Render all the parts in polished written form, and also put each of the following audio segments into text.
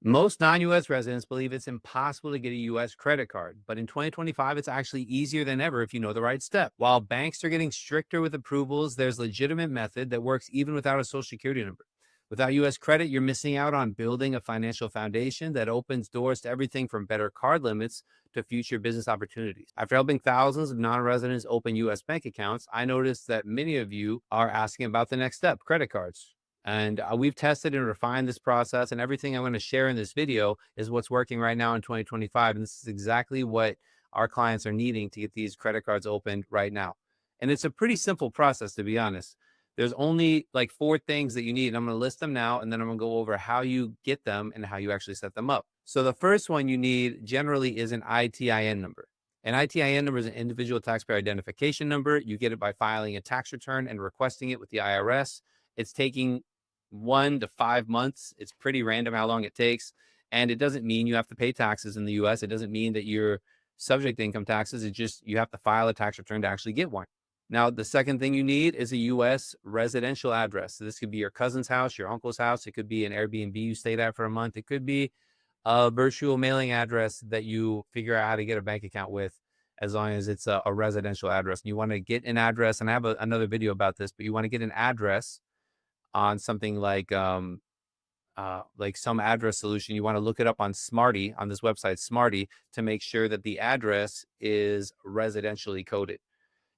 Most non-US residents believe it's impossible to get a US credit card, but in 2025, it's actually easier than ever if you know the right step. While banks are getting stricter with approvals, there's a legitimate method that works even without a social security number. Without US credit, you're missing out on building a financial foundation that opens doors to everything from better card limits to future business opportunities. After helping thousands of non-residents open US bank accounts, I noticed that many of you are asking about the next step, credit cards. And we've tested and refined this process, and everything I'm going to share in this video is what's working right now in 2025. And this is exactly what our clients are needing to get these credit cards opened right now. And it's a pretty simple process, to be honest. There's only like 4 things that you need. And I'm going to list them now, and then I'm going to go over how you get them and how you actually set them up. So the first one you need generally is an ITIN number. An ITIN number is an individual taxpayer identification number. You get it by filing a tax return and requesting it with the IRS. It's taking 1 to 5 months. It's pretty random how long it takes. And it doesn't mean you have to pay taxes in the US. It doesn't mean that you're subject to income taxes. It's just you have to file a tax return to actually get one. Now, the second thing you need is a US residential address. So this could be your cousin's house, your uncle's house. It could be an Airbnb you stayed at for a month. It could be a virtual mailing address that you figure out how to get a bank account with, as long as it's a residential address. And you want to get an address, and I have another video about this, but you want to get an address on something like some address solution. You want to look it up on Smarty, on this website, Smarty, to make sure that the address is residentially coded.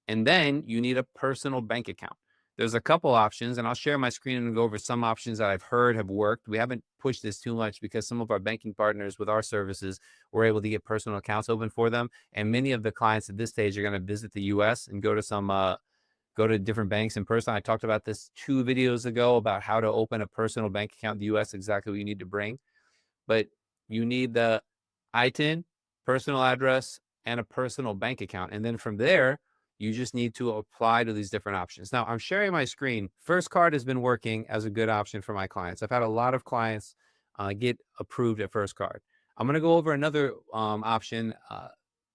And then you need a personal bank account. There's a couple options, and I'll share my screen and go over some options that I've heard have worked. We haven't pushed this too much because some of our banking partners with our services were able to get personal accounts open for them. And many of the clients at this stage are going to visit the US and go to different banks in person. I talked about this 2 videos ago about how to open a personal bank account in the US, exactly what you need to bring. But you need the ITIN, personal address, and a personal bank account. And then from there, you just need to apply to these different options. Now, I'm sharing my screen. First Card has been working as a good option for my clients. I've had a lot of clients get approved at First Card. I'm going to go over another option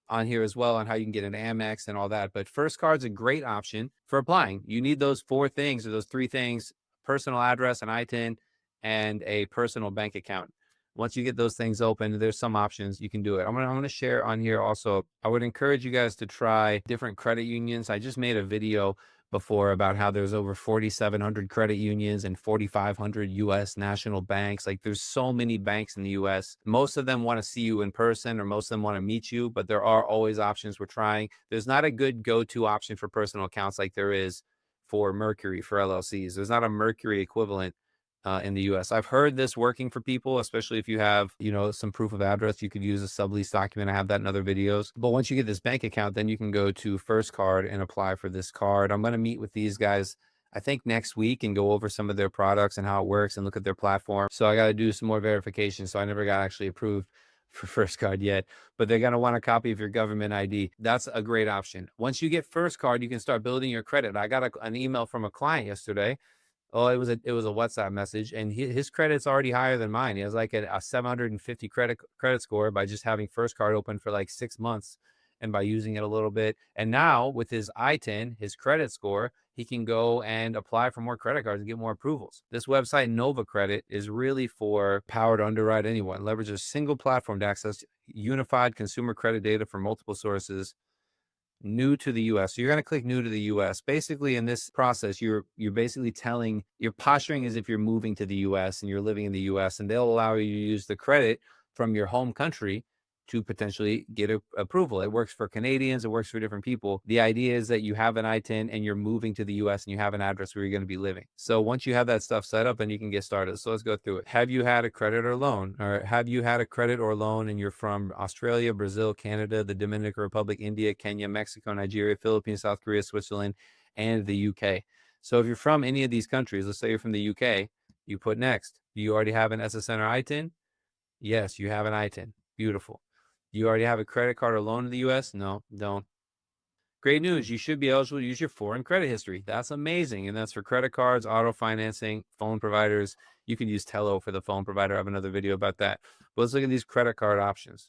on here as well on how you can get an Amex and all that. But First Card's a great option for applying. You need those 4 things or those 3 things: personal address, an ITIN, and a personal bank account. Once you get those things open, there's some options you can do it. I'm gonna share on here also. I would encourage you guys to try different credit unions. I just made a video before about how there's over 4,700 credit unions and 4,500 US national banks. Like, there's so many banks in the US. Most of them want to see you in person, or most of them want to meet you, but there are always options we're trying. There's not a good go-to option for personal accounts like there is for Mercury, for LLCs. There's not a Mercury equivalent in the US. I've heard this working for people, especially if you have, some proof of address. You could use a sublease document. I have that in other videos. But once you get this bank account, then you can go to First Card and apply for this card. I'm going to meet with these guys, I think, next week and go over some of their products and how it works and look at their platform. So I got to do some more verification. So I never got actually approved for First Card yet, but they're going to want a copy of your government ID. That's a great option. Once you get First Card, you can start building your credit. I got an email from a client yesterday. Oh, it was a WhatsApp message, and his credit's already higher than mine. He has like a 750 credit score by just having First Card open for like 6 months and by using it a little bit. And now with his ITIN, his credit score, he can go and apply for more credit cards and get more approvals. This website, Nova Credit, is really for power to underwrite anyone. Leverage a single platform to access unified consumer credit data from multiple sources. New to the US. So you're going to click new to the US. Basically, in this process, you're basically you're posturing as if you're moving to the US and you're living in the US, and they'll allow you to use the credit from your home country to potentially get approval. It works for Canadians. It works for different people. The idea is that you have an ITIN and you're moving to the US and you have an address where you're going to be living. So once you have that stuff set up, then you can get started. So let's go through it. Have you had a credit or loan? Or have you had a credit or loan and you're from Australia, Brazil, Canada, the Dominican Republic, India, Kenya, Mexico, Nigeria, Philippines, South Korea, Switzerland, and the UK? So if you're from any of these countries, let's say you're from the UK, you put next. Do you already have an SSN or ITIN? Yes, you have an ITIN. Beautiful. Do you already have a credit card or loan in the US? No, don't. Great news. You should be eligible to use your foreign credit history. That's amazing. And that's for credit cards, auto financing, phone providers. You can use Tello for the phone provider. I have another video about that. But let's look at these credit card options.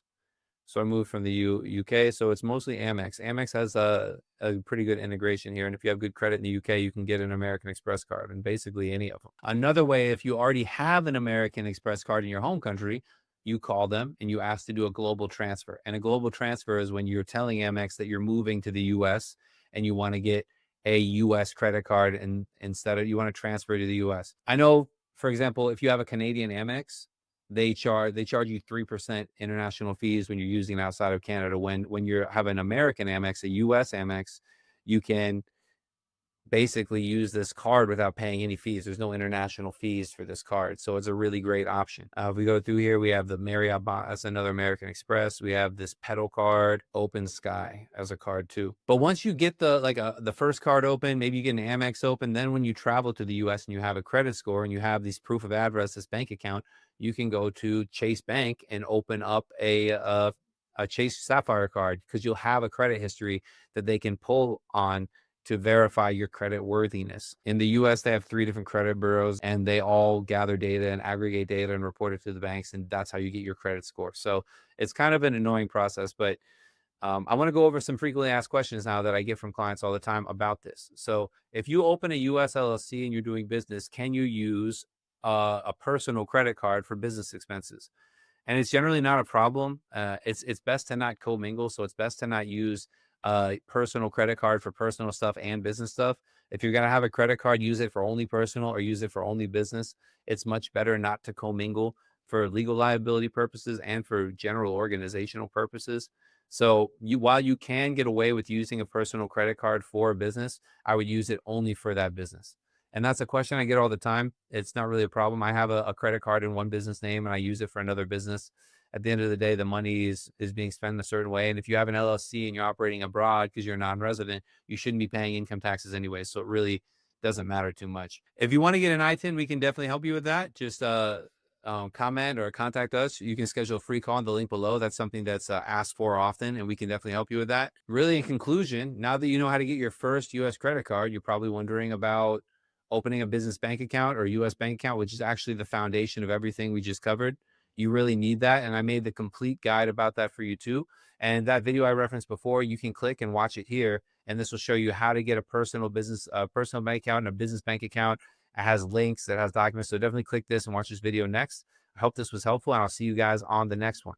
So I moved from the UK. So it's mostly Amex. Amex has a pretty good integration here. And if you have good credit in the UK, you can get an American Express card and basically any of them. Another way, if you already have an American Express card in your home country, you call them and you ask to do a global transfer. And a global transfer is when you're telling Amex that you're moving to the US and you want to get a US credit card, and instead of you want to transfer to the US. I know, for example, if you have a Canadian Amex, they charge you 3% international fees when you're using outside of Canada. When you have an American Amex, a US Amex, you can basically use this card without paying any fees. There's no international fees for this card. So it's a really great option. If we go through here, we have the Marriott, that's another American Express. We have this Pedal card, Open Sky as a card too. But once you get the first card open, maybe you get an Amex open, then when you travel to the US and you have a credit score and you have these proof of address, this bank account, you can go to Chase Bank and open up a Chase Sapphire card, because you'll have a credit history that they can pull on to verify your credit worthiness. In the US, they have 3 different credit bureaus, and they all gather data and aggregate data and report it to the banks, and that's how you get your credit score. So it's kind of an annoying process, but I want to go over some frequently asked questions now that I get from clients all the time about this. So if you open a US LLC and you're doing business, can you use a personal credit card for business expenses? And it's generally not a problem. It's best to not commingle. So it's best to not use a personal credit card for personal stuff and business stuff. If you're going to have a credit card, use it for only personal or use it for only business. It's much better not to commingle for legal liability purposes and for general organizational purposes. So while you can get away with using a personal credit card for a business, I would use it only for that business. And that's a question I get all the time. It's not really a problem. I have a credit card in one business name and I use it for another business. At the end of the day, the money is being spent in a certain way. And if you have an LLC and you're operating abroad because you're a non-resident, you shouldn't be paying income taxes anyway. So it really doesn't matter too much. If you want to get an ITIN, we can definitely help you with that. Just comment or contact us. You can schedule a free call on the link below. That's something that's asked for often, and we can definitely help you with that. Really, in conclusion, now that you know how to get your first US credit card, you're probably wondering about opening a business bank account or US bank account, which is actually the foundation of everything we just covered. You really need that. And I made the complete guide about that for you too. And that video I referenced before, you can click and watch it here. And this will show you how to get a personal bank account and a business bank account. It has links, that has documents. So definitely click this and watch this video next. I hope this was helpful, and I'll see you guys on the next one.